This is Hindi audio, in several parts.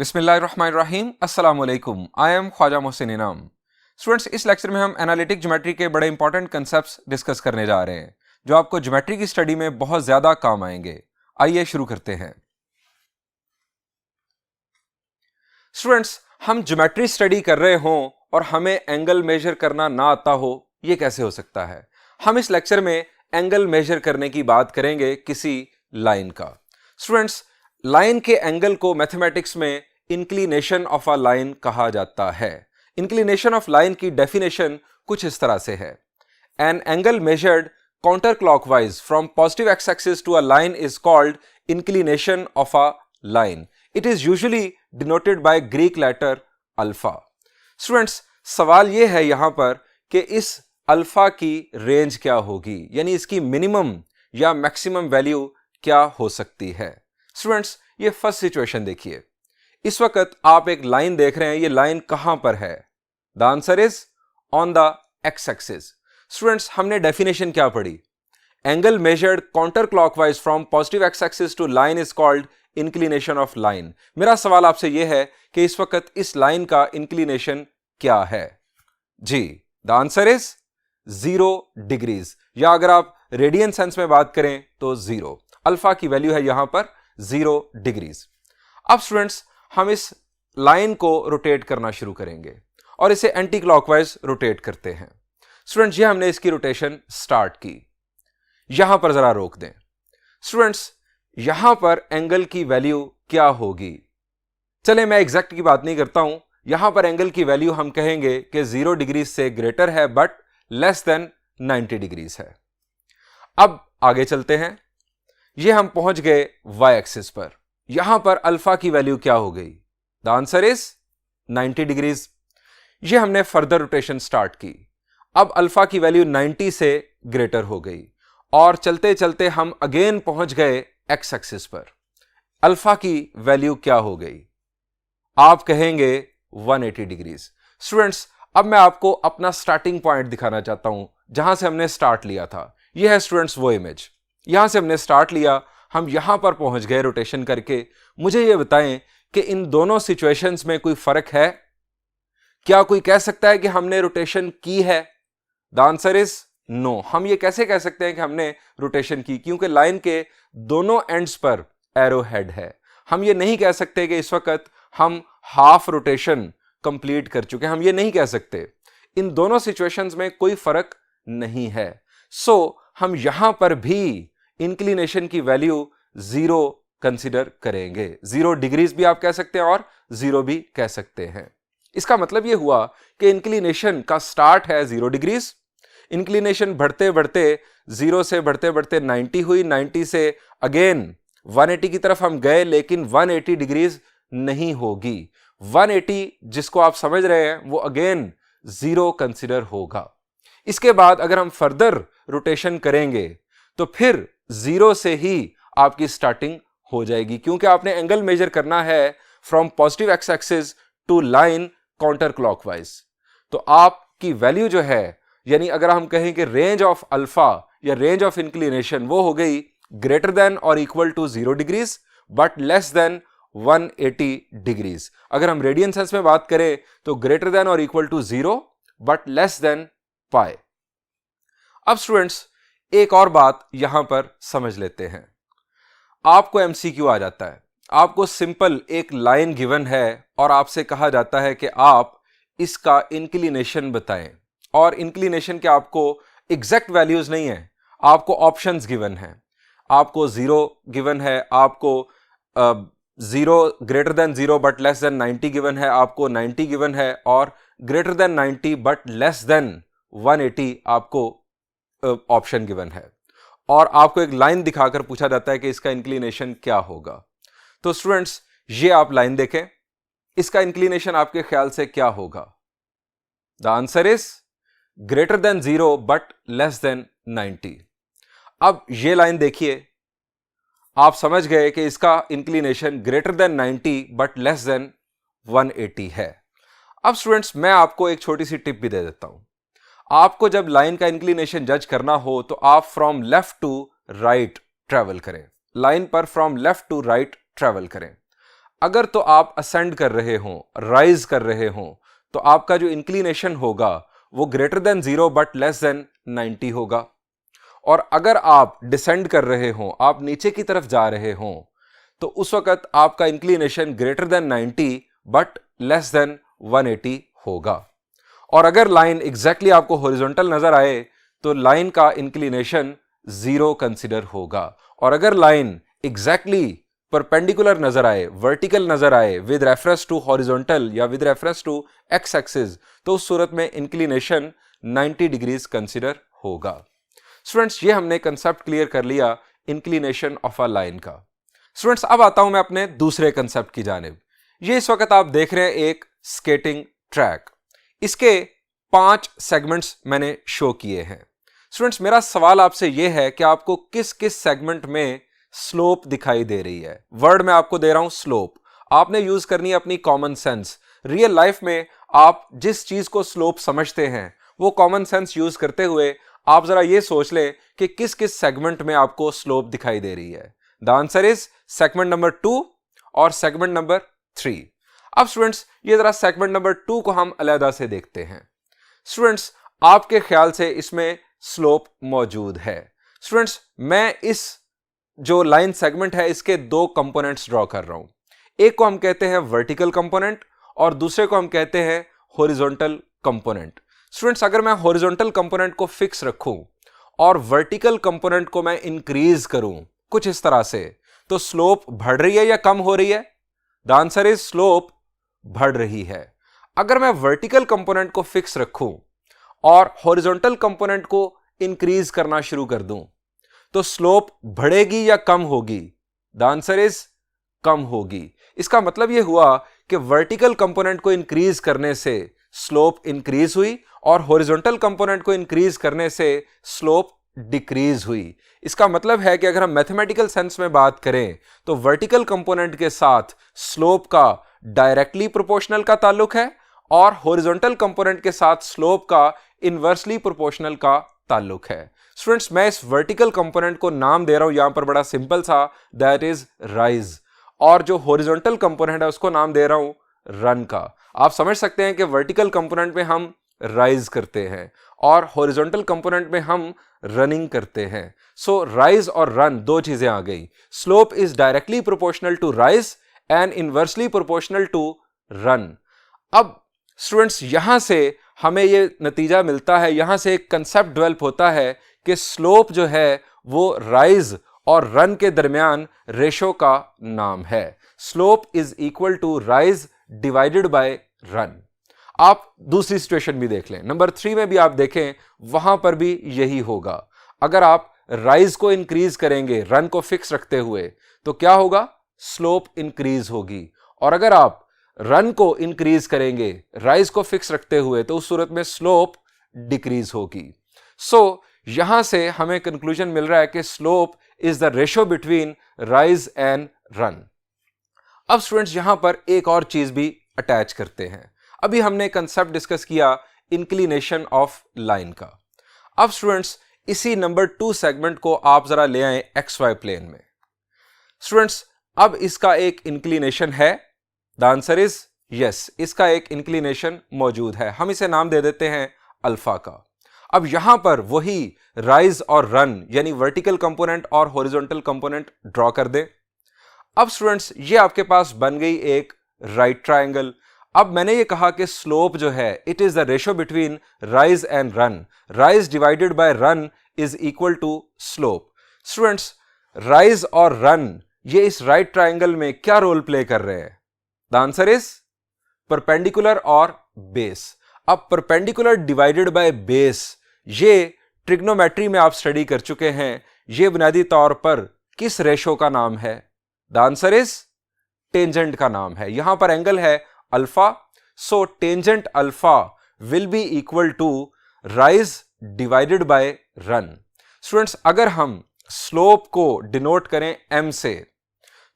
बिस्मिल्लाहिर्रहमानिर्रहीम अस्सलाम वालेकुम। आई एम ख्वाजा मोहसिन इनाम। स्टूडेंट्स, इस लेक्चर में हम एनालिटिक ज्योमेट्री के बड़े इंपॉर्टेंट कंसेप्ट्स डिस्कस करने जा रहे हैं जो आपको ज्योमेट्री की स्टडी में बहुत ज़्यादा काम आएंगे। आइए शुरू करते हैं। स्टूडेंट्स, हम ज्योमेट्री स्टडी कर रहे हों और हमें एंगल मेजर करना ना आता हो, यह कैसे हो सकता है? हम इस लेक्चर में एंगल मेजर करने की बात करेंगे किसी लाइन का। स्टूडेंट्स, लाइन के एंगल को मैथमेटिक्स में इंक्लिनेशन ऑफ अ लाइन कहा जाता है। इंक्लिनेशन ऑफ लाइन की डेफिनेशन कुछ इस तरह से है: an angle measured counter clockwise from positive x axis to a line is called inclination of a line. It is usually denoted by Greek letter alpha. Students, सवाल यह है यहां पर कि इस अल्फा की रेंज क्या होगी, यानी इसकी मिनिमम या मैक्सिमम वैल्यू क्या हो सकती है। स्टूडेंट्स, ये फर्स्ट सिचुएशन देखिए। इस वक्त आप एक लाइन देख रहे हैं, ये लाइन कहां पर है? The answer is on the x axis. Students, हमने डेफिनेशन क्या पढ़ी? Angle measured counter clockwise from positive x axis to line is called inclination of line. मेरा सवाल आपसे यह है कि इस वक्त इस लाइन का इंक्लिनेशन क्या है? जी, द आंसर इज 0 डिग्रीज, या अगर आप रेडियन सेंस में बात करें तो 0। अल्फा की वैल्यू है यहां पर 0 डिग्रीज। अब स्टूडेंट्स, हम इस लाइन को रोटेट करना शुरू करेंगे और इसे एंटी क्लॉकवाइज रोटेट करते हैं। स्टूडेंट्स, ये हमने इसकी रोटेशन स्टार्ट की। यहां पर जरा रोक दें। स्टूडेंट्स, यहां पर एंगल की वैल्यू क्या होगी? चले, मैं एग्जैक्ट की बात नहीं करता हूं। यहां पर एंगल की वैल्यू हम कहेंगे कि 0 डिग्रीज से ग्रेटर है बट लेस देन 90 डिग्रीज है। अब आगे चलते हैं। ये हम पहुंच गए वाई एक्सिस पर। यहां पर अल्फा की वैल्यू क्या हो गई? The answer is 90 degrees. ये हमने फर्दर रोटेशन स्टार्ट की। अब अल्फा की वैल्यू 90 से ग्रेटर हो गई और चलते चलते हम अगेन पहुंच गए एक्स एक्सिस पर। अल्फा की वैल्यू क्या हो गई? आप कहेंगे 180 डिग्रीज। स्टूडेंट्स, अब मैं आपको अपना स्टार्टिंग पॉइंट दिखाना चाहता हूं, जहां से हमने स्टार्ट लिया था। यह है स्टूडेंट्स वो इमेज। यहां से हमने स्टार्ट लिया, हम यहां पर पहुंच गए रोटेशन करके। मुझे यह बताएं कि इन दोनों सिचुएशंस में कोई फर्क है? क्या कोई कह सकता है कि हमने रोटेशन की है? The answer is no. हम ये कैसे कह सकते हैं कि हमने रोटेशन की? क्योंकि लाइन के दोनों एंड्स पर एरो हेड है। हम ये नहीं कह सकते कि इस वक्त हम हाफ रोटेशन कंप्लीट कर चुके हैं। हम ये नहीं कह सकते। इन दोनों सिचुएशंस में कोई फर्क नहीं है। सो हम यहां पर भी इंक्लिनेशन की वैल्यू 0 कंसीडर करेंगे। 0 डिग्रीज भी आप कह सकते हैं और 0 भी कह सकते हैं। इसका मतलब यह हुआ कि इंक्लिनेशन का स्टार्ट है 0 डिग्रीज। इंक्लिनेशन बढ़ते बढ़ते 0 से बढ़ते बढ़ते 90 हुई। 90 से अगेन 180 की तरफ हम गए, लेकिन 180 डिग्रीज नहीं होगी। 180 जिसको आप समझ रहे हैं वो अगेन 0 कंसीडर होगा। इसके बाद अगर हम फर्दर रोटेशन करेंगे तो फिर 0 से ही आपकी स्टार्टिंग हो जाएगी, क्योंकि आपने एंगल मेजर करना है from positive x axis to line counter clockwise. तो आपकी वैल्यू जो है, यानी अगर हम कहें कि रेंज ऑफ अल्फा या रेंज ऑफ इंक्लिनेशन, वो हो गई ग्रेटर देन और equal to 0 degrees but less than 180 degrees. अगर हम रेडियन सेंस में बात करें तो ग्रेटर देन और equal to 0 but less than pi. अब स्टूडेंट्स, एक और बात यहां पर समझ लेते हैं। आपको एमसीक्यू आ जाता है, आपको सिंपल एक लाइन गिवन है और आपसे कहा जाता है कि आप इसका इंक्लिनेशन बताएं। और इंक्लिनेशन के आपको एग्जैक्ट वैल्यूज नहीं है, आपको ऑप्शंस गिवन है। आपको 0 गिवन है, आपको 0 greater than 0 but less than 90 given है, आपको 90 गिवन है, और greater than 90 but less than 180 आपको ऑप्शन गिवन है। और आपको एक लाइन दिखाकर पूछा जाता है कि इसका इंक्लिनेशन क्या होगा। तो स्टूडेंट्स, ये आप लाइन देखें, इसका इंक्लिनेशन आपके ख्याल से क्या होगा? The answer is greater than 0 but less than 90। अब ये लाइन देखिए, आप समझ गए कि इसका inclination greater than 90 but less than 180 है। अब स्टूडेंट्स, मैं आपको एक छोटी सी टिप भी दे देता हूं। आपको जब लाइन का इंक्लिनेशन जज करना हो तो आप from left to right travel करें। लाइन पर from left to right travel करें। अगर तो आप असेंड कर रहे हो, राइज कर रहे हो, तो आपका जो इंक्लिनेशन होगा वो greater than 0 but less than 90 होगा। और अगर आप डिसेंड कर रहे हो, आप नीचे की तरफ जा रहे हो, तो उस वक्त आपका inclination greater than 90 but less than 180 होगा। और अगर लाइन एग्जैक्टली आपको हॉरिजॉन्टल नजर आए तो लाइन का इंक्लिनेशन 0 कंसिडर होगा। और अगर लाइन एग्जैक्टली परपेंडिकुलर नजर आए, वर्टिकल नजर आए विद रेफरेंस टू हॉरिजॉन्टल या with reference to x axis, तो उस सूरत में इंक्लिनेशन 90 डिग्रीज कंसिडर होगा। स्टूडेंट्स, ये हमने कंसेप्ट क्लियर कर लिया इंक्लिनेशन ऑफ अ लाइन का। स्टूडेंट्स, अब आता हूं मैं अपने दूसरे कंसेप्ट की जानिब। ये इस वक्त आप देख रहे हैं एक स्केटिंग ट्रैक। इसके 5 सेगमेंट्स मैंने शो किए हैं। स्टूडेंट्स, मेरा सवाल आपसे यह है कि आपको किस किस सेगमेंट में स्लोप दिखाई दे रही है। वर्ड मैं आपको दे रहा हूं स्लोप, आपने यूज करनी है अपनी कॉमन सेंस। रियल लाइफ में आप जिस चीज को स्लोप समझते हैं वो कॉमन सेंस यूज करते हुए आप जरा ये सोच लें कि किस किस सेगमेंट में आपको स्लोप दिखाई दे रही है। The answer is segment number 2 और सेगमेंट नंबर 3। अब स्टूडेंट्स, ये जरा सेगमेंट नंबर 2 को हम अलहदा से देखते हैं। स्टूडेंट्स, आपके ख्याल से इसमें स्लोप मौजूद है। स्टूडेंट्स, मैं इस जो लाइन सेगमेंट है इसके 2 कंपोनेंट्स ड्रॉ कर रहा हूं। एक को हम कहते हैं वर्टिकल कंपोनेंट और दूसरे को हम कहते हैं हॉरिजॉन्टल कंपोनेंट। स्टूडेंट्स, अगर मैं हॉरिजॉन्टल कंपोनेंट को फिक्स रखूं और वर्टिकल कंपोनेंट को मैं इंक्रीज करूं कुछ इस तरह से, तो स्लोप बढ़ रही है या कम हो रही है? द आंसर इज स्लोप बढ़ रही है। अगर मैं वर्टिकल कंपोनेंट को फिक्स रखूं और हॉरिजॉन्टल कंपोनेंट को इंक्रीज करना शुरू कर दूं, तो स्लोप बढ़ेगी या कम होगी? द आंसर इज कम होगी। इसका मतलब यह हुआ कि वर्टिकल कंपोनेंट को इंक्रीज करने से स्लोप इंक्रीज हुई और हॉरिजॉन्टल कंपोनेंट को इंक्रीज करने से स्लोप डिक्रीज हुई। इसका मतलब है कि अगर हम मैथमेटिकल सेंस में बात करें तो वर्टिकल कंपोनेंट के साथ स्लोप का डायरेक्टली प्रोपोर्शनल का ताल्लुक है और हॉरिजॉन्टल कंपोनेंट के साथ स्लोप का इनवर्सली प्रोपोर्शनल का ताल्लुक है। स्टूडेंट्स, मैं इस वर्टिकल कंपोनेंट को नाम दे रहा हूं यहां पर बड़ा सिंपल सा, दैट इज राइज, और जो हॉरिजॉन्टल कंपोनेंट है उसको नाम दे रहा हूं रन का। आप समझ सकते हैं कि वर्टिकल कंपोनेंट में हम राइज करते हैं और हॉरिजॉन्टल कंपोनेंट में हम रनिंग करते हैं। सो राइज और रन 2 चीजें आ गई। Slope is directly proportional to rise and inversely proportional to run. अब स्टूडेंट्स, यहां से हमें यह नतीजा मिलता है, यहां से एक कंसेप्ट डेवलप होता है कि स्लोप जो है वो राइज और रन के दरमियान रेशो का नाम है। Slope is equal to rise divided by run. आप दूसरी सिचुएशन भी देख लें, नंबर 3 में भी आप देखें, वहां पर भी यही होगा। अगर आप राइज को इंक्रीज करेंगे रन को फिक्स रखते हुए तो क्या होगा? स्लोप इंक्रीज होगी। और अगर आप रन को इंक्रीज करेंगे राइज को फिक्स रखते हुए तो उस सूरत में स्लोप डिक्रीज होगी। सो यहां से हमें कंक्लूजन मिल रहा है कि slope is the ratio between rise and run. अब स्टूडेंट्स, यहां पर एक और चीज भी अटैच करते हैं। अभी हमने कंसेप्ट डिस्कस किया इंक्लिनेशन ऑफ लाइन का। अब स्टूडेंट्स, इसी नंबर 2 सेगमेंट को आप जरा ले आए XY प्लेन में। स्टूडेंट्स, अब इसका एक इंक्लिनेशन है। द आंसर इज यस, इसका एक इंक्लिनेशन मौजूद है। हम इसे नाम दे देते हैं अल्फा का। अब यहां पर वही राइज और रन यानी वर्टिकल कंपोनेंट और हॉरिजॉन्टल कंपोनेंट ड्रॉ कर दें। अब स्टूडेंट्स, ये आपके पास बन गई एक राइट ट्रायंगल। अब मैंने ये कहा कि स्लोप जो है it is the ratio between rise and run. Rise divided by run is equal to slope. Students, rise और रन ये इस राइट ट्रायंगल में क्या रोल प्ले कर रहे हैं? द आंसर इज परपेंडिकुलर और बेस। अब परपेंडिकुलर डिवाइडेड बाय बेस ये ट्रिग्नोमेट्री में आप स्टडी कर चुके हैं। ये बुनियादी तौर पर किस रेशो का नाम है? द आंसर इज टेंजेंट का नाम है। यहां पर एंगल है alpha, so tangent alpha will be equal to rise divided by run. Students, अगर हम स्लोप को डिनोट करें m से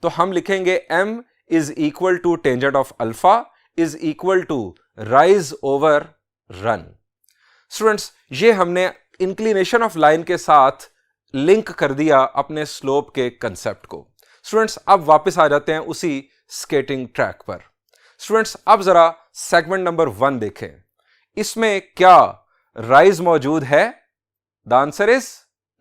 तो हम लिखेंगे m is equal to tangent of alpha is equal to rise over run. Students, ये हमने इंक्लिनेशन ऑफ लाइन के साथ लिंक कर दिया अपने स्लोप के कंसेप्ट को। स्टूडेंट्स, अब वापस आ जाते हैं उसी स्केटिंग ट्रैक पर। स्टूडेंट्स अब जरा सेगमेंट नंबर 1 देखें, इसमें क्या राइज मौजूद है? द आंसर इज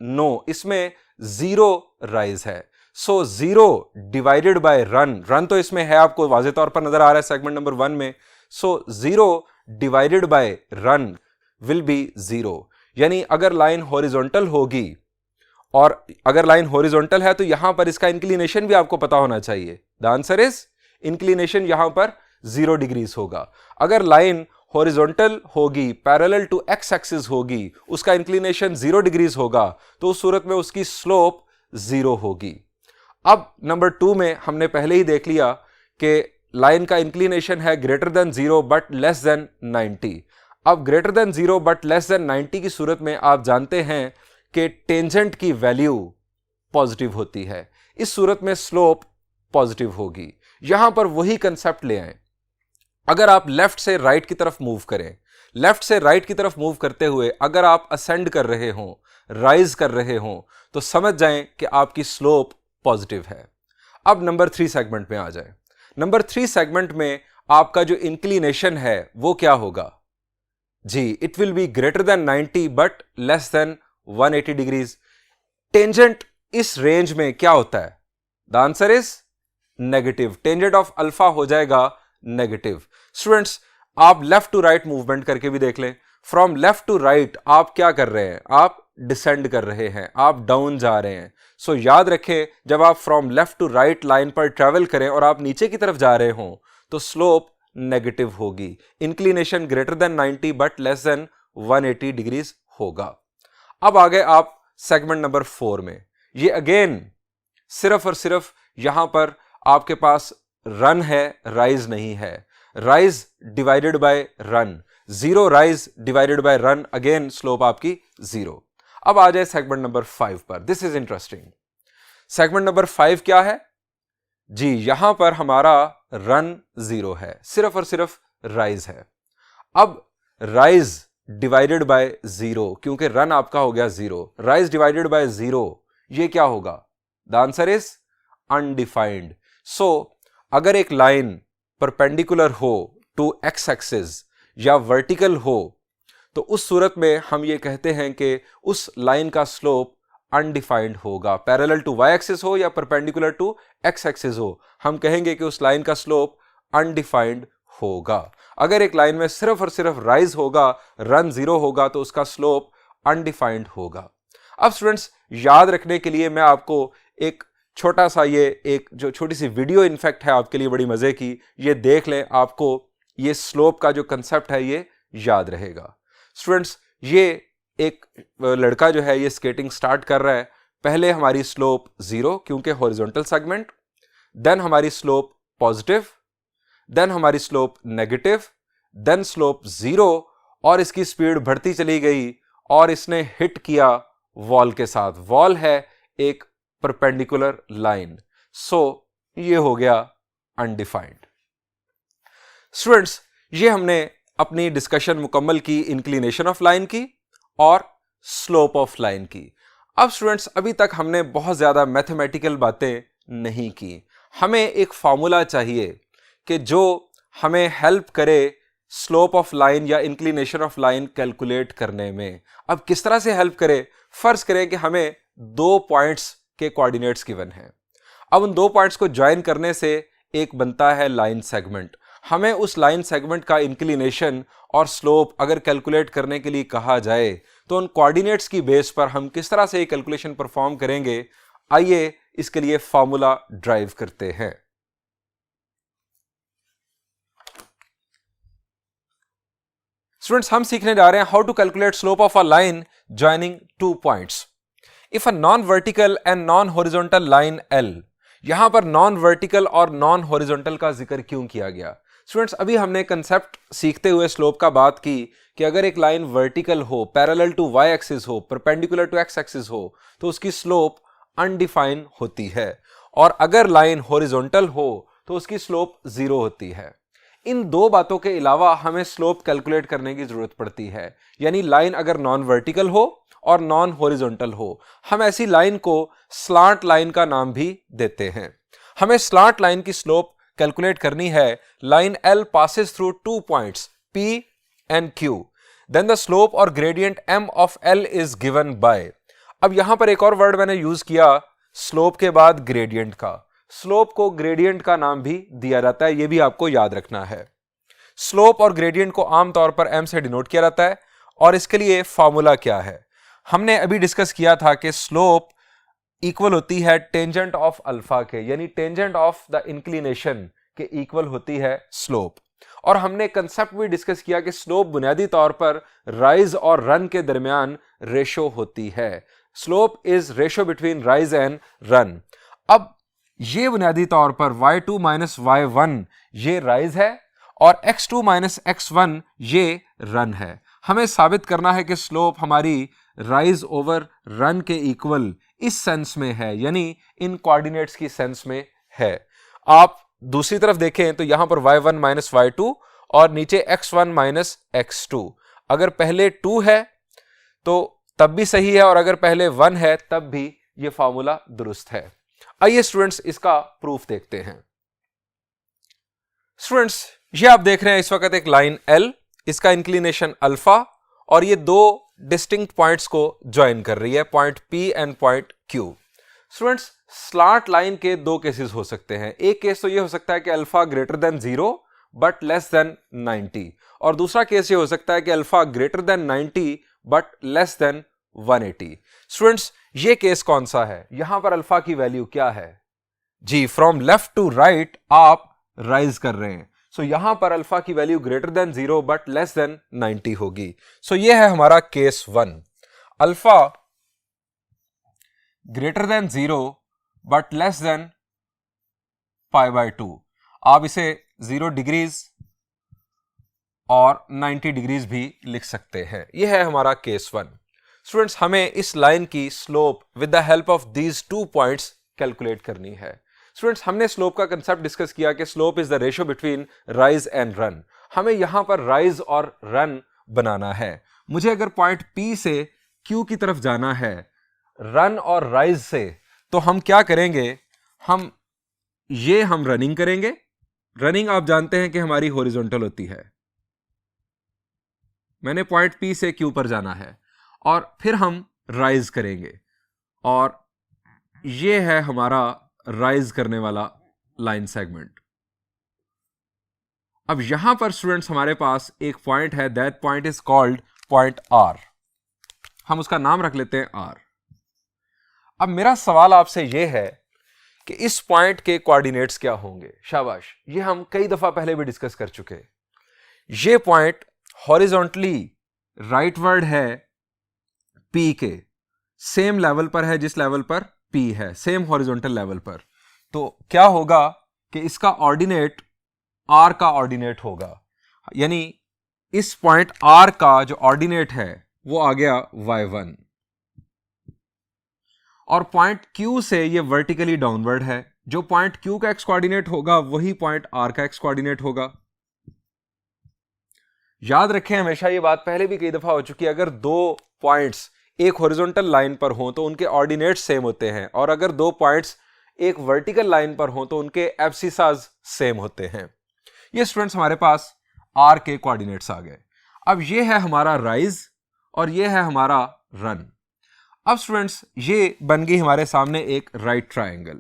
नो, इसमें 0 राइज है। सो 0 डिवाइडेड बाय रन, रन तो इसमें है, आपको वाज़े तौर पर नजर आ रहा है सेगमेंट नंबर 1 में। सो 0 divided by run will be 0, यानी अगर लाइन हॉरिजॉन्टल होगी, और अगर लाइन हॉरिजॉन्टल है तो यहां पर इसका इंक्लिनेशन भी आपको पता होना चाहिए। द आंसर इज इंक्लिनेशन यहां पर 0 डिग्रीज होगा। अगर लाइन हॉरिजॉन्टल होगी, पैरेलल टू एक्स एक्सिस होगी, उसका इंक्लिनेशन 0 डिग्रीज होगा, तो उस सूरत में उसकी स्लोप 0 होगी। अब नंबर 2 में हमने पहले ही देख लिया कि लाइन का इंक्लिनेशन है greater than 0 but less than 90। अब greater than 0 but less than 90 की सूरत में आप जानते हैं कि टेंजेंट की वैल्यू पॉजिटिव होती है, इस सूरत में स्लोप पॉजिटिव होगी। यहां पर वही कंसेप्ट ले आए, अगर आप लेफ्ट से राइट की तरफ मूव करें, लेफ्ट से राइट की तरफ मूव करते हुए अगर आप असेंड कर रहे हो, राइज कर रहे हो, तो समझ जाएं कि आपकी स्लोप पॉजिटिव है। अब नंबर 3 सेगमेंट में आ जाए। नंबर 3 सेगमेंट में आपका जो इंक्लिनेशन है वो क्या होगा जी? It will be greater than 90 but less than 180 degrees. Tangent इस रेंज में क्या होता है? The answer is negative, tangent of alpha हो जाएगा नेगेटिव। स्टूडेंट्स आप लेफ्ट टू राइट मूवमेंट करके भी देख लें, फ्रॉम लेफ्ट टू राइट आप क्या कर रहे हैं? आप डिसेंड कर रहे हैं, आप डाउन जा रहे हैं। सो याद रखें, जब आप from left to right line पर ट्रेवल करें और आप नीचे की तरफ जा रहे हो तो स्लोप नेगेटिव होगी, inclination greater than 90 but less than 180 degrees होगा। अब आ गए आप सेगमेंट नंबर 4 में। ये अगेन सिर्फ और सिर्फ यहां पर आपके पास रन है, राइज नहीं है। Rise divided by run, 0 rise divided by run, again slope आपकी 0। अब आ जाए सेगमेंट नंबर 5 पर। This is interesting. Segment number 5 क्या है जी? यहां पर हमारा रन 0 है, सिर्फ और सिर्फ राइज है। अब राइज डिवाइडेड बाय 0, क्योंकि रन आपका हो गया 0, राइज डिवाइडेड बाय 0, ये क्या होगा? The answer is undefined. So अगर एक लाइन परपेंडिकुलर हो टू एक्स एक्सिस या वर्टिकल हो, तो उस सूरत में हम ये कहते हैं कि उस लाइन का स्लोप अनडिफाइंड होगा। पैरेलल टू वाई एक्सिस हो या परपेंडिकुलर टू एक्स एक्सिस हो, हम कहेंगे कि उस लाइन का स्लोप अनडिफाइंड होगा। अगर एक लाइन में सिर्फ और सिर्फ राइज होगा, रन 0 होगा, तो उसका स्लोप अनडिफाइंड होगा। अब स्टूडेंट्स याद रखने के लिए मैं आपको एक छोटा सा ये एक जो छोटी सी वीडियो इनफैक्ट है आपके लिए बड़ी मजे की, ये देख लें, आपको ये स्लोप का जो कंसेप्ट है ये याद रहेगा। स्टूडेंट्स ये एक लड़का जो है ये स्केटिंग स्टार्ट कर रहा है, पहले हमारी स्लोप 0 क्योंकि हॉरिजॉन्टल सेगमेंट, देन हमारी स्लोप पॉजिटिव, देन हमारी स्लोप नेगेटिव, देन स्लोप 0, और इसकी स्पीड बढ़ती चली गई और इसने हिट किया वॉल के साथ। वॉल है एक परपेंडिकुलर लाइन, सो ये हो गया अनडिफाइंड। स्टूडेंट्स ये हमने अपनी डिस्कशन मुकम्मल की इंक्लिनेशन ऑफ लाइन की और स्लोप ऑफ लाइन की। अब स्टूडेंट्स अभी तक हमने बहुत ज्यादा मैथमेटिकल बातें नहीं की। हमें एक फार्मूला चाहिए कि जो हमें हेल्प करे स्लोप ऑफ लाइन या इंक्लिनेशन ऑफ लाइन कैलकुलेट करने में। अब किस तरह से हेल्प करे? फर्ज करें कि हमें 2 पॉइंट्स के कोऑर्डिनेट्स गिवन हैं। अब उन 2 पॉइंट्स को ज्वाइन करने से एक बनता है लाइन सेगमेंट। हमें उस लाइन सेगमेंट का इंक्लिनेशन और स्लोप अगर कैलकुलेट करने के लिए कहा जाए तो उन कोऑर्डिनेट्स की बेस पर हम किस तरह से ये कैलकुलेशन परफॉर्म करेंगे, आइए इसके लिए फार्मूला ड्राइव करते हैं। स्टूडेंट्स हम सीखने जा रहे हैं how to calculate slope of a line joining 2 points. If a non vertical and non horizontal line L, यहां पर नॉन वर्टिकल और नॉन हॉरिजॉन्टल का जिक्र क्यों किया गया? स्टूडेंट्स अभी हमने कंसेप्ट सीखते हुए स्लोप का बात की कि अगर एक लाइन वर्टिकल हो, पैरेलल टू वाई एक्सिस हो, परपेंडिकुलर टू एक्स एक्सिस हो, तो उसकी स्लोप अनडिफाइन होती है, और अगर लाइन हॉरिजॉन्टल हो तो उसकी स्लोप 0 होती है। इन 2 बातों के अलावा हमें स्लोप कैलकुलेट करने की जरूरत पड़ती है, यानी लाइन अगर नॉन वर्टिकल हो और नॉन हॉरिजॉन्टल हो, हम ऐसी लाइन को स्लांट लाइन का नाम भी देते हैं। हमें स्लांट लाइन की स्लोप कैलकुलेट करनी है, line L passes through 2 points P and Q. Then the slope और gradient m of L is given by. अब यहां पर एक और वर्ड मैंने यूज किया स्लोप के बाद ग्रेडियंट का। स्लोप को ग्रेडियंट का नाम भी दिया जाता है, यह भी आपको याद रखना है। स्लोप और ग्रेडियंट को आमतौर पर m से डिनोट किया जाता है और इसके लिए फॉर्मूला क्या है, हमने अभी डिस्कस किया था कि स्लोप इक्वल होती है टेंजेंट ऑफ अल्फा के, यानी टेंजेंट ऑफ द इंक्लिनेशन के इक्वल होती है स्लोप। और हमने कंसेप्ट भी डिस्कस किया कि स्लोप बुनियादी तौर पर राइज और रन के दरमियान रेशो होती है। Slope is ratio between rise and run. अब ये बुनियादी तौर पर y2 माइनस y1 ये राइज है और x2 माइनस x1 ये रन है। हमें साबित करना है कि स्लोप हमारी राइज ओवर रन के इक्वल इस सेंस में है, यानी इन कोऑर्डिनेट्स की सेंस में है। आप दूसरी तरफ देखें तो यहां पर y1 माइनस y2 और नीचे x1 माइनस x2। अगर पहले 2 है तो तब भी सही है और अगर पहले 1 है तब भी यह फॉर्मूला दुरुस्त है। आइए स्टूडेंट्स इसका प्रूफ देखते हैं। स्टूडेंट्स ये आप देख रहे हैं इस वक्त एक लाइन L, इसका इंक्लिनेशन अल्फा और ये दो डिस्टिंक्ट पॉइंट्स को ज्वाइन कर रही है, point P and point Q। Students slant line के दो केसेस हो सकते हैं। एक केस तो ये हो सकता है कि alpha greater than 0 but less than 90, और दूसरा केस ये हो सकता है कि alpha greater than 90 but less than 180। Students ये केस कौन सा है? यहां पर अल्फा की वैल्यू क्या है जी? फ्रॉम लेफ्ट टू राइट आप राइज कर रहे हैं, सो यहां पर अल्फा की value greater than 0 but less than 90 होगी। सो ये है हमारा case 1, alpha greater than 0 but less than π/2। आप इसे 0 डिग्रीज और 90 डिग्रीज भी लिख सकते हैं। यह है हमारा केस 1। स्टूडेंट्स हमें इस लाइन की slope with the help of these 2 points calculate करनी है। स्टूडेंट्स हमने स्लोप का कंसेप्ट डिस्कस किया कि slope is the ratio between rise and run. हमें यहां पर राइज और रन बनाना है। मुझे अगर पॉइंट P से Q की तरफ जाना है रन और राइज से, तो हम क्या करेंगे? हम रनिंग करेंगे। रनिंग आप जानते हैं कि हमारी हॉरिजॉन्टल होती है। मैंने पॉइंट P से Q पर जाना है और फिर हम राइज करेंगे और ये है हमारा राइज करने वाला लाइन सेगमेंट। अब यहां पर स्टूडेंट्स हमारे पास एक पॉइंट है, that point is called point R। हम उसका नाम रख लेते हैं R। अब मेरा सवाल आपसे यह है कि इस पॉइंट के कोऑर्डिनेट्स क्या होंगे? शाबाश, ये हम कई दफा पहले भी डिस्कस कर चुके। ये पॉइंट हॉरिजॉन्टली राइटवर्ड है P के, सेम लेवल पर है जिस लेवल पर P है, सेम हॉरिजॉन्टल लेवल पर। तो क्या होगा कि इसका ऑर्डिनेट R का ऑर्डिनेट होगा, यानी इस पॉइंट R का जो ऑर्डिनेट है वो आ गया y1 और पॉइंट Q से ये वर्टिकली डाउनवर्ड है। जो पॉइंट Q का एक्स कोऑर्डिनेट होगा वही पॉइंट R का एक्स कोऑर्डिनेट होगा। याद रखें, हमेशा ये बात पहले भी कई दफा हो चुकी है, अगर दो पॉइंट्स एक हॉरिजॉन्टल लाइन पर हों तो उनके ऑर्डिनेट्स सेम होते हैं, और अगर दो पॉइंट्स एक वर्टिकल लाइन पर हों तो उनके एब्सिसास सेम होते हैं। ये स्टूडेंट्स हमारे पास R के कोऑर्डिनेट्स आ गए। अब ये है हमारा राइज और ये है हमारा रन। अब स्टूडेंट्स ये बन गई हमारे सामने एक राइट ट्रायंगल।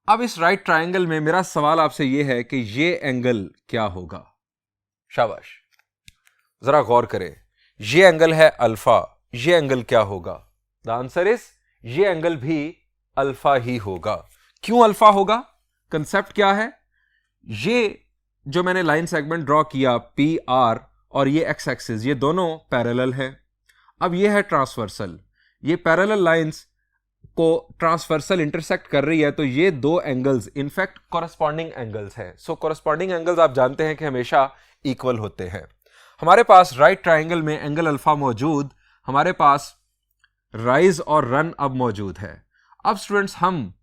अब इस राइट ट्रायंगल में मेरा सवाल आपसे यह है कि ये एंगल क्या होगा? शाबाश, जरा गौर करें। ये एंगल है अल्फा, ये एंगल क्या होगा? द आंसर इज ये एंगल भी अल्फा ही होगा। क्यों अल्फा होगा? कंसेप्ट क्या है? ये जो मैंने लाइन सेगमेंट ड्रॉ किया PR और ये एक्स एक्सिस, ये दोनों पैरेलल है। अब ये है ट्रांसवर्सल, ये पैरेलल लाइंस को ट्रांसवर्सल इंटरसेक्ट कर रही है, तो ये दो एंगल्स इनफैक्ट कॉरस्पॉन्डिंग एंगल्स हैं। सो कॉरस्पॉन्डिंग एंगल्स आप जानते हैं कि हमेशा इक्वल होते हैं। हमारे पास राइट ट्रायंगल में एंगल अल्फा मौजूद, हमारे पास राइज और रन अब मौजूद है। अब स्टूडेंट्स हम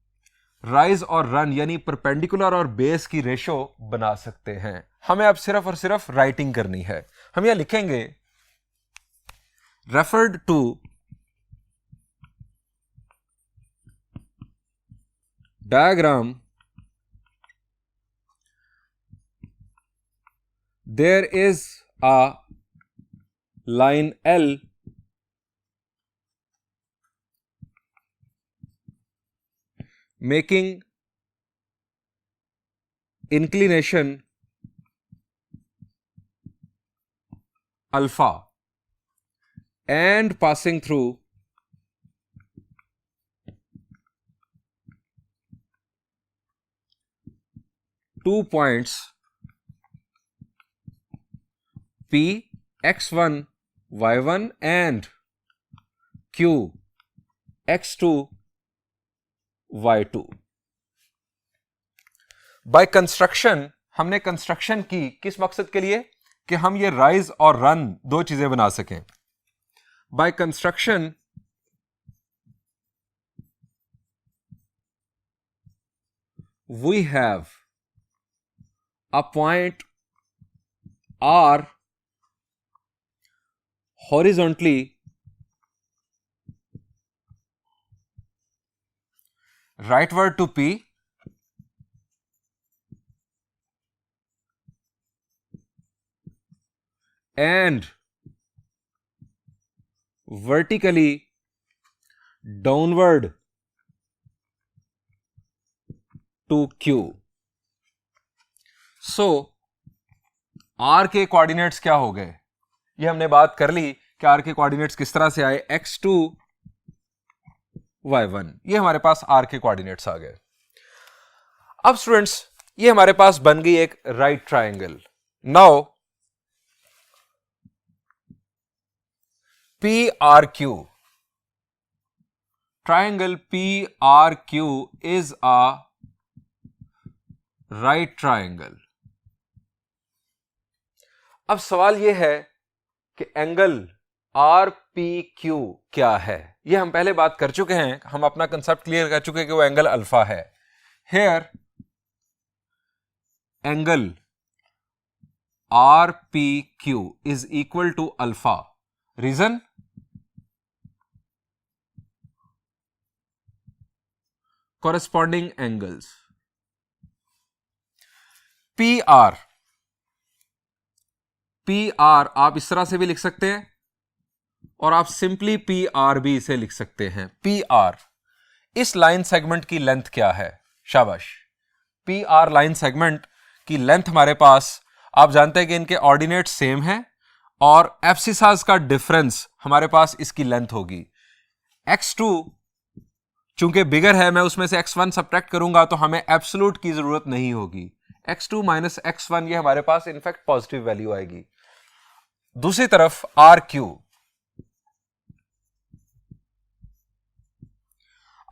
राइज और रन यानी परपेंडिकुलर और बेस की रेशो बना सकते हैं। हमें अब सिर्फ और सिर्फ राइटिंग करनी है। हम यह लिखेंगे referred to diagram, there is a line L making inclination alpha and passing through two points P x1 y1 and Q x2 y2। By construction, हमने कंस्ट्रक्शन की किस मकसद के लिए कि हम ये राइज और रन दो चीजें बना सकें। By construction we have a point R horizontally rightward to P and vertically downward to Q। So R के कोऑर्डिनेट्स क्या हो गए, ये हमने बात कर ली कि R के कोऑर्डिनेट्स किस तरह से आए, x2 y1, ये हमारे पास R के कोऑर्डिनेट्स आ गए। अब स्टूडेंट्स ये हमारे पास बन गई एक right triangle. Now PRQ, triangle PRQ is a right triangle. अब सवाल यह है कि एंगल RPQ क्या है। यह हम पहले बात कर चुके हैं, हम अपना कंसेप्ट क्लियर कर चुके हैं कि वो एंगल अल्फा है। Here angle RPQ is equal to alpha. Reason, corresponding angles PR आप इस तरह से भी लिख सकते हैं और आप सिंपली PR भी इसे लिख सकते हैं। PR इस लाइन सेगमेंट की लेंथ क्या है, शाबाश। PR लाइन सेगमेंट की लेंथ हमारे पास, आप जानते हैं कि इनके ऑर्डिनेट सेम हैं और एब्सिसास का डिफरेंस हमारे पास इसकी लेंथ होगी। x2 चूंकि बिगर है, मैं उसमें से x1 सब्ट्रैक्ट करूंगा तो हमें एब्सोल्यूट की जरूरत नहीं होगी। x2 माइनस x1 ये हमारे पास इनफैक्ट पॉजिटिव वैल्यू आएगी। दूसरी तरफ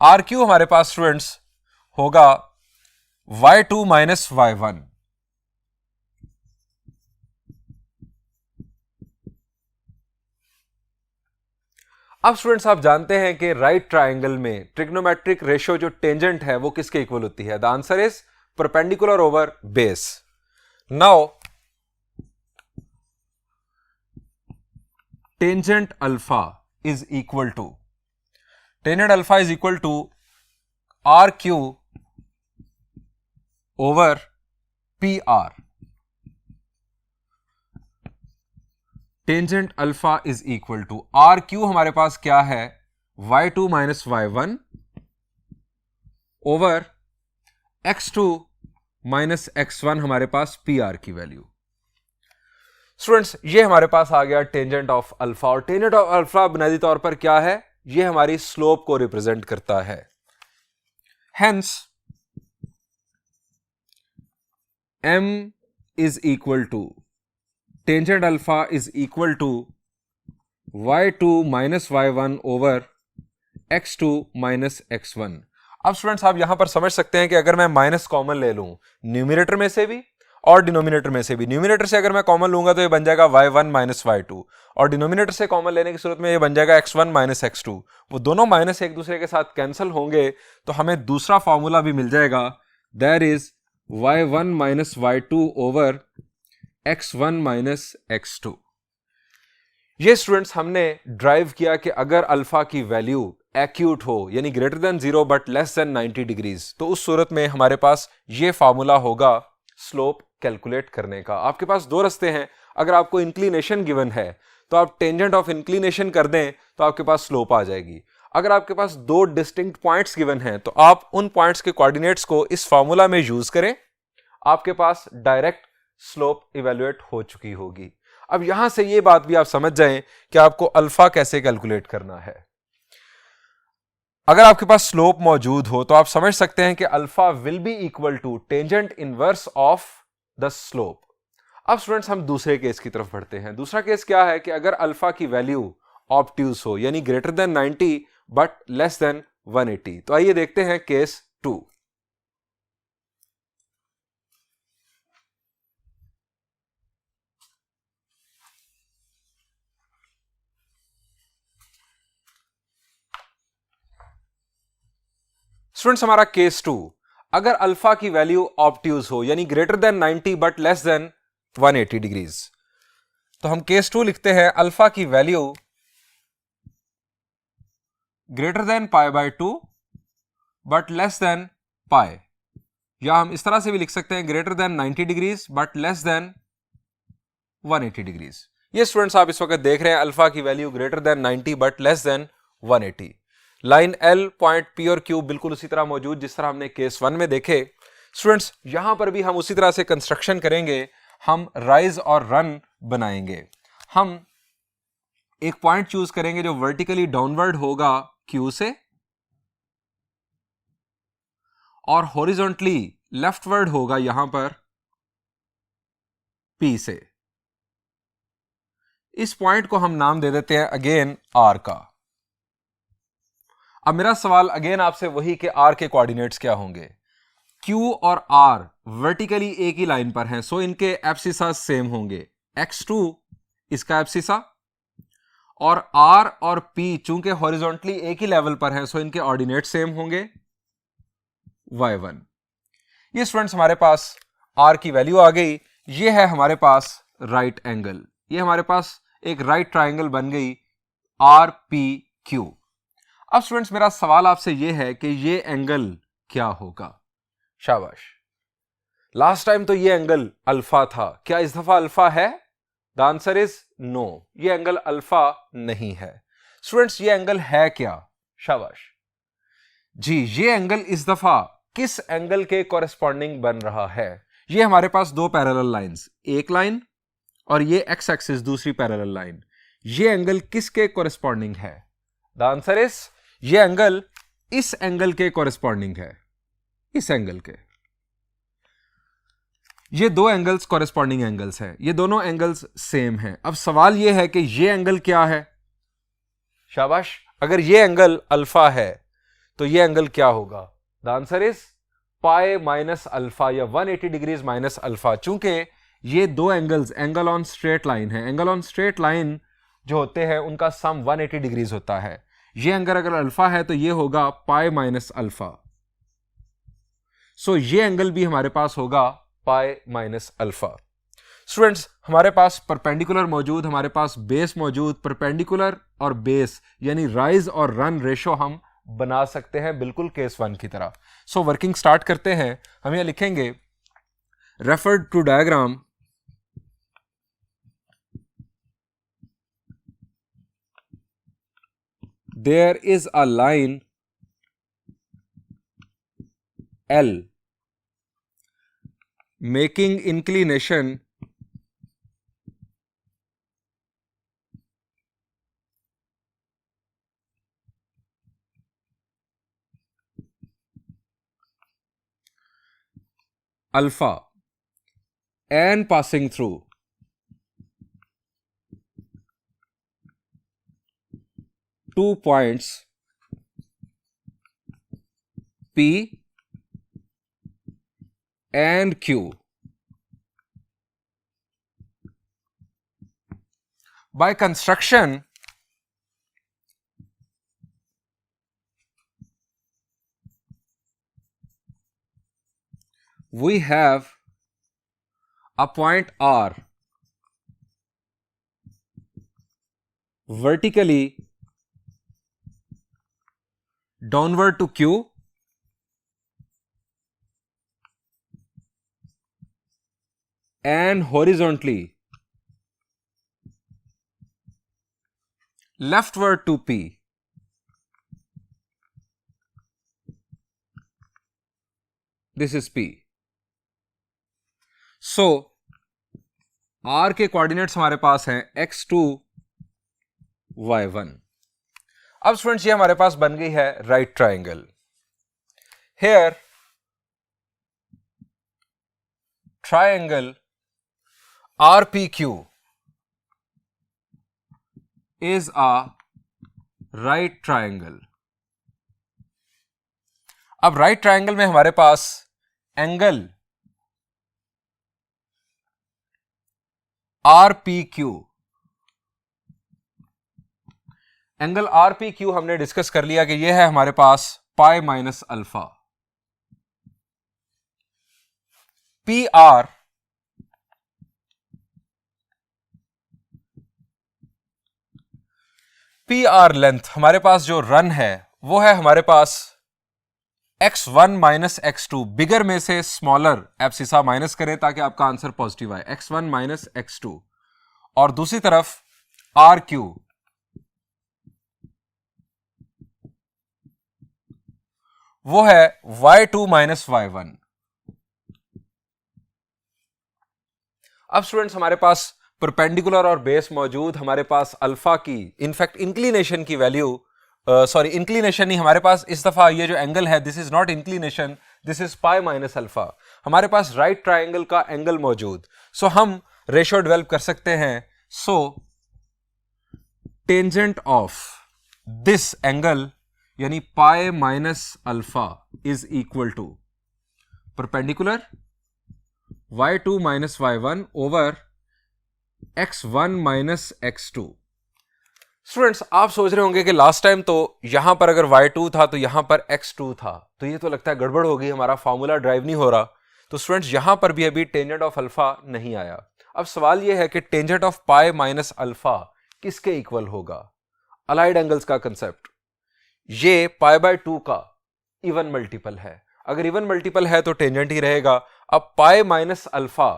RQ हमारे पास स्टूडेंट्स होगा y2 माइनस y1। अब स्टूडेंट्स आप जानते हैं कि राइट ट्रायंगल में ट्रिग्नोमेट्रिक रेशियो जो टेंजेंट है वो किसके इक्वल होती है। The answer is perpendicular over base. Now tangent alpha is equal to RQ over PR। Tangent alpha is equal to RQ हमारे पास क्या है, y2 minus y1 over x2 minus x1 हमारे पास PR की वैल्यू। स्टूडेंट्स ये हमारे पास आ गया टेंजेंट ऑफ अल्फा, और टेंजेंट ऑफ अल्फा बुनियादी तौर पर क्या है, ये हमारी स्लोप को रिप्रेजेंट करता है। Hence m is equal to tangent alpha is equal to y2 minus y1 over x2 minus x1। अब स्टूडेंट्स आप यहां पर समझ सकते हैं कि अगर मैं माइनस कॉमन ले लूं न्यूमरेटर में से भी और डिनोमिनेटर में से भी, न्यूमरेटर से अगर मैं कॉमन लूंगा तो ये बन जाएगा y1 माइनस y2, और डिनोमिनेटर से कॉमन लेने की सूरत में ये बन जाएगा x1 माइनस x2। वो दोनों माइनस एक दूसरे के साथ कैंसिल होंगे तो हमें दूसरा फॉर्मूला भी मिल जाएगा, that is y1 minus y2 over x1 minus x2। ये स्टूडेंट्स हमने ड्राइव किया कि अगर अल्फा की वैल्यू एक्यूट हो यानी greater than 0 but less than 90 degrees, तो उस सूरत में हमारे पास ये फार्मूला होगा स्लोप कैलकुलेट करने का। आपके पास दो रास्ते हैं। अगर आपको इंक्लिनेशन गिवन है तो आप टेंजेंट ऑफ इंक्लिनेशन कर दें तो आपके पास स्लोप आ जाएगी। अगर आपके पास दो डिस्टिंक्ट पॉइंट्स गिवन हैं तो आप उन पॉइंट्स के कोऑर्डिनेट्स को इस फार्मूला में यूज करें, आपके पास डायरेक्ट स्लोप इवेल्युएट हो चुकी होगी। अब यहां से यह बात भी आप समझ जाएं कि आपको अल्फा कैसे कैलकुलेट करना है। अगर आपके पास स्लोप मौजूद हो तो आप समझ सकते हैं कि alpha will be equal to tangent inverse of the slope. अब स्टूडेंट्स हम दूसरे केस की तरफ बढ़ते हैं। दूसरा केस क्या है कि अगर अल्फा की वैल्यू ऑब्ट्यूज हो यानी greater than 90 but less than 180। तो आइए देखते हैं केस 2। स्टूडेंट्स हमारा केस 2, अगर अल्फा की वैल्यू ऑब्ट्यूज हो यानी greater than 90 but less than 180 degrees, तो हम केस 2 लिखते हैं अल्फा की value greater than pi by 2 but less than pi, या हम इस तरह से भी लिख सकते हैं greater than 90 degrees but less than 180 degrees. ये स्टूडेंट्स आप इस वक्त देख रहे हैं अल्फा की value greater than 90 but less than 180। Line L, point P और क्यू बिल्कुल उसी तरह मौजूद जिस तरह हमने केस 1 में देखे। स्टूडेंट्स यहां पर भी हम उसी तरह से कंस्ट्रक्शन करेंगे, हम राइज और रन बनाएंगे। हम एक पॉइंट चूज करेंगे जो वर्टिकली डाउनवर्ड होगा क्यू से और हॉरिजॉन्टली लेफ्टवर्ड होगा यहां पर पी से। इस पॉइंट को हम नाम दे देते हैं अगेन आर का। अब मेरा सवाल अगेन आपसे वही कि आर के कोऑर्डिनेट्स क्या होंगे। क्यू और आर वर्टिकली एक ही लाइन पर हैं, सो इनके एब्सिसा सेम होंगे। x2 इसका एब्सिसा और आर और पी चूंकि हॉरिजॉन्टली एक ही लेवल पर हैं, सो इनके ऑर्डिनेट सेम होंगे y1। ये स्टूडेंट्स हमारे पास आर की वैल्यू आ गई। ये है हमारे पास राइट एंगल, ये हमारे पास एक राइट ट्राइंगल बन गई आर पी क्यू। अब स्टूडेंट्स मेरा सवाल आपसे यह है कि ये एंगल क्या होगा। शाबाश, लास्ट टाइम तो ये एंगल अल्फा था, क्या इस दफा अल्फा है? द आंसर इज नो, ये एंगल अल्फा नहीं है। स्टूडेंट्स ये एंगल है क्या? शाबाश जी, ये एंगल इस दफा किस एंगल के कॉरेस्पॉन्डिंग बन रहा है? ये हमारे पास दो पैरेलल लाइंस, एक लाइन और ये एक्स एक्सिस दूसरी पैरेलल लाइन। ये एंगल किसके कॉरेस्पॉन्डिंग है? द आंसर इज ये एंगल इस एंगल के कॉरेस्पॉन्डिंग है, इस एंगल के। ये दो एंगल्स कॉरेस्पॉन्डिंग एंगल्स हैं, ये दोनों एंगल्स सेम हैं। अब सवाल ये है कि ये एंगल क्या है? शाबाश, अगर ये एंगल अल्फा है तो ये एंगल क्या होगा? The answer is pi minus alpha या 180 डिग्रीज माइनस अल्फा। चूंकि ये दो angles angle on straight line है, एंगल ऑन स्ट्रेट लाइन जो होते हैं उनका सम 180 डिग्रीज होता है। ये एंगल अगर अल्फा है तो ये होगा पाई माइनस अल्फा, सो ये एंगल भी हमारे पास होगा पाई माइनस अल्फा। स्टूडेंट्स हमारे पास परपेंडिकुलर मौजूद, हमारे पास बेस मौजूद, परपेंडिकुलर और बेस यानी राइज और रन रेशो हम बना सकते हैं बिल्कुल केस 1 की तरह। सो वर्किंग स्टार्ट करते हैं। हम यहां लिखेंगे referred to diagram there is a line L making inclination alpha and passing through two points P and Q. By construction, we have a point R vertically downward to Q and horizontally leftward to P. This is P. So R के कोऑर्डिनेट्स हमारे पास हैं x2 y1. अब स्टूडेंट्स ये हमारे पास बन गई है right triangle. Here triangle RPQ is a right triangle. अब राइट ट्राइंगल में हमारे पास एंगल RPQ, एंगल RPQ हमने डिस्कस कर लिया कि यह है हमारे पास pi minus alpha. PR length हमारे पास जो रन है वो है हमारे पास x1 माइनस x2. बिगर में से स्मॉलर एब्सिसा माइनस करें ताकि आपका आंसर पॉजिटिव आए. x1 minus x2. और दूसरी तरफ RQ वो है y2 माइनस y1. अब स्टूडेंट्स हमारे पास परपेंडिकुलर और बेस मौजूद, हमारे पास अल्फा की इनफैक्ट इंक्लिनेशन की वैल्यू इंक्लिनेशन नहीं, हमारे पास इस दफा ये जो एंगल है this is not inclination, this is pi minus alpha. हमारे पास राइट ट्राइंगल का एंगल मौजूद. सो हम रेशियो डेवलप कर सकते हैं. So tangent of this angle यानी pi minus alpha is equal to perpendicular y2 minus y1 over x1 minus x2. Students आप सोच रहे होंगे कि लास्ट टाइम तो यहां पर अगर y2 था तो यहां पर x2 था, तो ये तो लगता है गड़बड़ हो गई, हमारा फॉर्मूला ड्राइव नहीं हो रहा. तो स्टूडेंट्स यहां पर भी अभी टेंजेंट ऑफ अल्फा नहीं आया. अब सवाल यह है कि tangent of pi minus alpha किसके इक्वल होगा? अलाइड एंगल्स का कंसेप्ट, ये पाई बाय 2 का इवन मल्टीपल है. अगर इवन मल्टीपल है तो टेंजेंट ही रहेगा. अब पाई माइनस अल्फा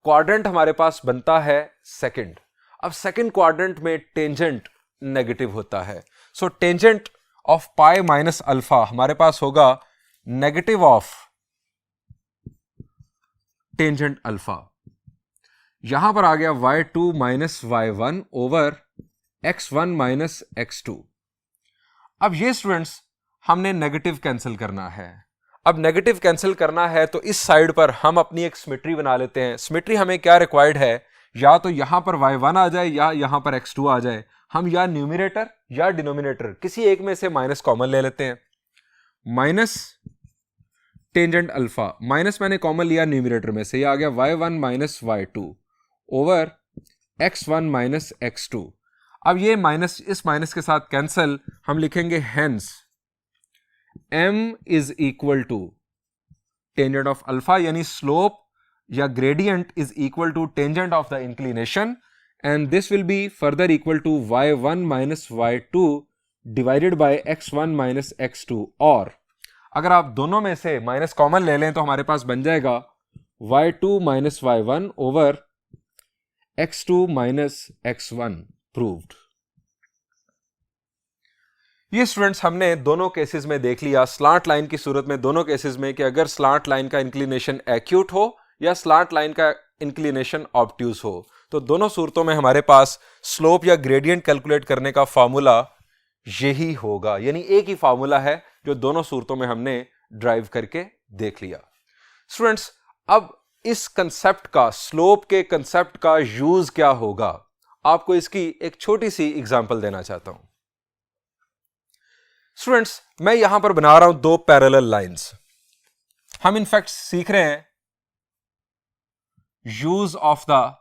क्वाड्रेंट हमारे पास बनता है सेकंड. अब सेकंड क्वाड्रेंट में टेंजेंट नेगेटिव होता है. सो tangent of pi minus alpha हमारे पास होगा नेगेटिव ऑफ टेंजेंट अल्फा. यहां पर आ गया y2 minus y1 over x1 minus x2. अब ये स्टूडेंट्स हमने नेगेटिव कैंसिल करना है. अब नेगेटिव कैंसिल करना है तो इस साइड पर हम अपनी एक सिमेट्री बना लेते हैं. सिमेट्री हमें क्या रिक्वायर्ड है? या तो यहां पर y1 आ जाए या यहां पर x2 आ जाए. हम या न्यूमिनेटर या डिनोमिनेटर किसी एक में से माइनस कॉमन ले लेते हैं. माइनस टेंजेंट अल्फा, माइनस मैंने कॉमन लिया न्यूमिनेटर में से, यह आ गया y1 minus y2 over x1 minus x2. अब ये माइनस इस माइनस के साथ कैंसिल, हम लिखेंगे hence m is equal to tangent of alpha यानी स्लोप या gradient is equal to tangent of the inclination, and this will be further equal to y1 minus y2 divided by x1 minus x2. और अगर आप दोनों में से माइनस कॉमन ले लें तो हमारे पास बन जाएगा y2 minus y1 over x2 minus x1. Proved. ये स्टूडेंट्स हमने दोनों केसेस में देख लिया, स्लांट लाइन की सूरत में दोनों केसेस में, कि अगर स्लांट लाइन का इंक्लिनेशन एक्यूट हो या स्लांट लाइन का इंक्लिनेशन ऑब्ट्यूज हो, तो दोनों सूरतों में हमारे पास स्लोप या ग्रेडियंट कैलकुलेट करने का फॉर्मूला यही होगा. यानी एक ही फॉर्मूला है जो दोनों सूरतों में हमने ड्राइव करके देख लिया. स्टूडेंट्स अब इस कंसेप्ट का, स्लोप के कंसेप्ट का यूज क्या होगा, आपको इसकी एक छोटी सी एग्जांपल देना चाहता हूं. स्टूडेंट्स मैं यहां पर बना रहा हूं दो पैरेलल लाइंस. हम इनफैक्ट सीख रहे हैं यूज ऑफ द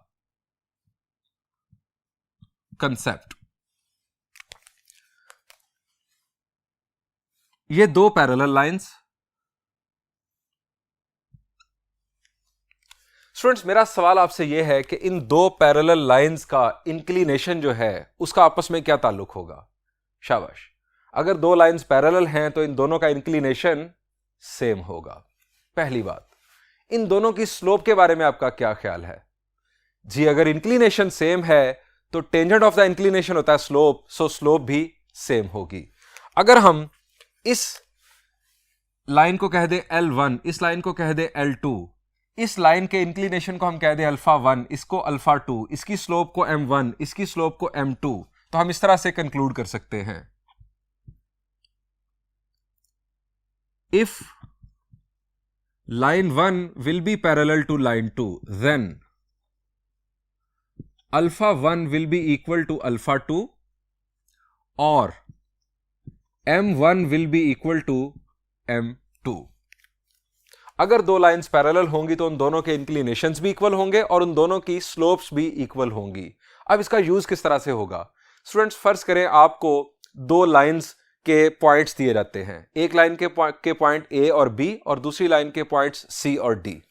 कंसेप्ट. ये दो पैरेलल लाइंस. स्टूडेंट्स मेरा सवाल आपसे यह है कि इन दो पैरेलल लाइंस का इंक्लिनेशन जो है उसका आपस में क्या ताल्लुक होगा? शाबाश. अगर दो लाइंस पैरेलल हैं तो इन दोनों का इंक्लिनेशन सेम होगा। पहली बात, इन दोनों की स्लोप के बारे में आपका क्या ख्याल है? जी, अगर इंक्लिनेशन सेम है तो टेंजेंट ऑफ द इंक्लिनेशन होता है स्लोप, सो स्लोप भी सेम होगी। अगर हम इस लाइन को कह दे L1, इस लाइन को कह दे L2, इस लाइन के इंक्लिनेशन को हम कह दे α1, इसको α2, इसकी स्लोप को M1, इसकी स्लोप को M2, तो हम इस तरह से कंक्लूड कर सकते हैं, if line 1 will be parallel to line 2, then alpha 1 will be equal to alpha 2 or M1 will be equal to M2। अगर दो लाइंस पैरेलल होंगी तो उन दोनों के इंक्लिनेशंस भी इक्वल होंगे और उन दोनों की स्लोप्स भी इक्वल होंगी। अब इसका यूज किस तरह से होगा? स्टूडेंट्स, फर्ज करें आपको दो लाइंस के पॉइंट्स दिए जाते हैं, एक लाइन के पॉइंट ए और बी और दूसरी लाइन के पॉइंट्स सी और डी।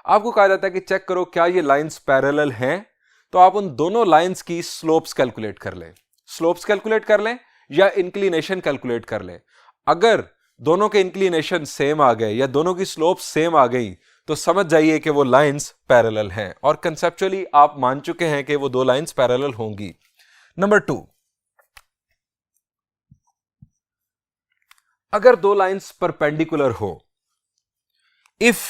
आपको कहा जाता है कि चेक करो क्या ये लाइंस पैरेलल हैं, तो आप उन दोनों लाइंस की स्लोप्स कैलकुलेट कर लें, स्लोप्स कैलकुलेट कर लें या इंक्लिनेशन कैलकुलेट कर लें। अगर दोनों के इंक्लिनेशन सेम आ गए या दोनों की स्लोप सेम आ गई तो समझ जाइए कि वो लाइंस पैरेलल हैं और कंसेप्चुअली आप मान चुके हैं कि वो दो लाइंस पैरेलल होंगी। नंबर 2, अगर दो लाइंस परपेंडिकुलर हो, if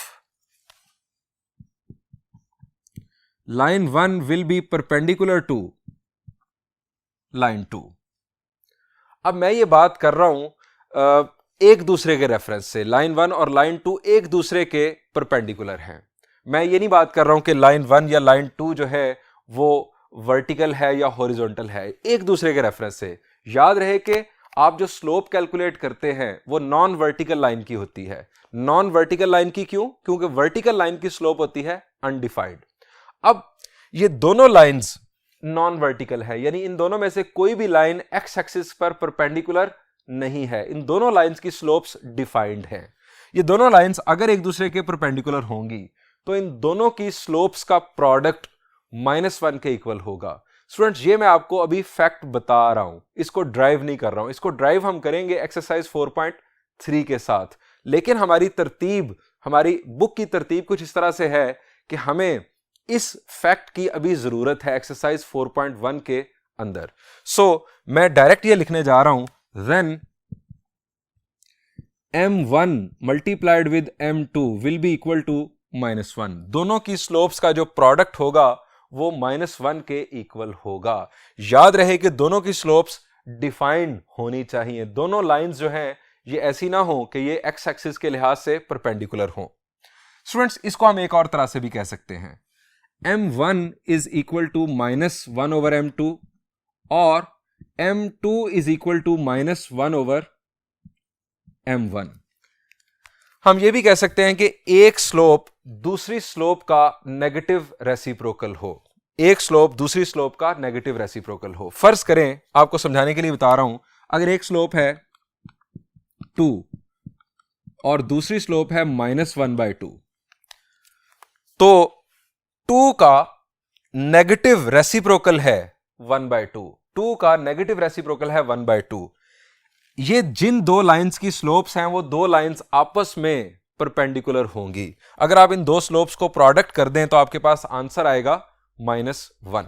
line 1 will be perpendicular to line 2। अब मैं ये बात कर रहा हूं एक दूसरे के रेफरेंस से, लाइन 1 और लाइन 2 एक दूसरे के परपेंडिकुलर हैं। मैं ये नहीं बात कर रहा हूं कि लाइन 1 या लाइन 2 जो है वो वर्टिकल है या हॉरिजॉन्टल है, एक दूसरे के रेफरेंस से। याद रहे कि आप जो स्लोप कैलकुलेट करते हैं वो नॉन वर्टिकल लाइन की होती है। नॉन वर्टिकल लाइन की क्यों? क्योंकि वर्टिकल लाइन की स्लोप होती है अनडिफाइंड। अब ये दोनों लाइंस नॉन वर्टिकल है, यानी इन दोनों में से कोई भी लाइन एक्स एक्सिस पर परपेंडिकुलर नहीं है, इन दोनों लाइंस की स्लोप्स डिफाइंड हैं। ये दोनों लाइंस अगर एक दूसरे के परपेंडिकुलर होंगी तो इन दोनों की स्लोप्स का प्रोडक्ट -1 के इक्वल होगा। स्टूडेंट्स, ये मैं आपको अभी फैक्ट बता रहा हूं, इसको ड्राइव नहीं कर रहा हूं। इसको ड्राइव हम करेंगे एक्सरसाइज 4.3 के साथ, लेकिन हमारी तरतीब, हमारी बुक की तरतीब कुछ इस तरह से है कि हमें इस फैक्ट की अभी जरूरत है एक्सरसाइज 4.1 के अंदर। सो मैं डायरेक्ट ये लिखने जा रहा हूं, then M1 multiplied with M2 will be equal to -1। दोनों की स्लोप्स का जो प्रोडक्ट होगा वो -1 के इक्वल होगा। याद रहे कि दोनों की स्लोप्स डिफाइंड होनी चाहिए, दोनों लाइंस जो हैं ये ऐसी ना हो कि ये एक्स एक्सिस के लिहाज से परपेंडिकुलर हो। स्टूडेंट्स, इसको हम एक और तरह से भी कह सकते हैं, M1 is equal to -1 over M2 और M2 is equal to -1 over M1। हम ये भी कह सकते हैं कि एक स्लोप दूसरी स्लोप का नेगेटिव रेसिप्रोकल हो, एक स्लोप दूसरी स्लोप का नेगेटिव रेसिप्रोकल हो। फर्ज करें, आपको समझाने के लिए बता रहा हूं, अगर एक स्लोप है 2 और दूसरी स्लोप है -1/2, तो 2 का नेगेटिव रेसिप्रोकल है 1/2, 2 का नेगेटिव रेसिप्रोकल है 1/2। ये जिन दो लाइंस की स्लोप्स हैं वो दो लाइंस आपस में परपेंडिकुलर होंगी। अगर आप इन दो स्लोप्स को प्रोडक्ट कर दें तो आपके पास आंसर आएगा -1।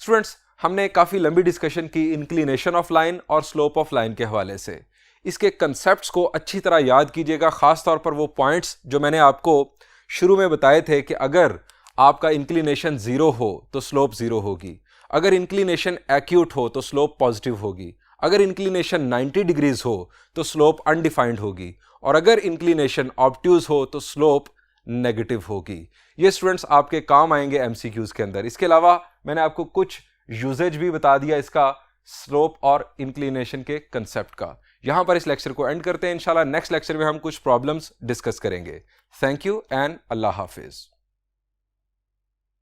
स्टूडेंट्स, हमने काफी लंबी डिस्कशन की इंक्लिनेशन ऑफ लाइन और स्लोप ऑफ लाइन के हवाले से। इसके कंसेप्ट्स को अच्छी तरह याद कीजिएगा, खासतौर पर वो पॉइंट्स जो मैंने आपको शुरू में बताए थे कि अगर आपका इंक्लिनेशन 0 हो तो स्लोप 0 होगी, अगर इंक्लिनेशन एक्यूट हो तो स्लोप पॉजिटिव होगी, अगर इंक्लिनेशन 90 डिग्रीज हो तो स्लोप अनडिफाइंड होगी, और अगर इंक्लिनेशन ऑब्ट्यूज हो तो स्लोप नेगेटिव होगी। ये स्टूडेंट्स आपके काम आएंगे एमसीक्यूज के अंदर। इसके अलावा मैंने आपको कुछ यूजेज भी बता दिया इसका, स्लोप और इंक्लिनेशन के कंसेप्ट का। यहां पर इस लेक्चर को एंड करते हैं। इंशाल्लाह नेक्स्ट लेक्चर में हम कुछ प्रॉब्लम्स डिस्कस करेंगे। Thank you and Allah Hafiz.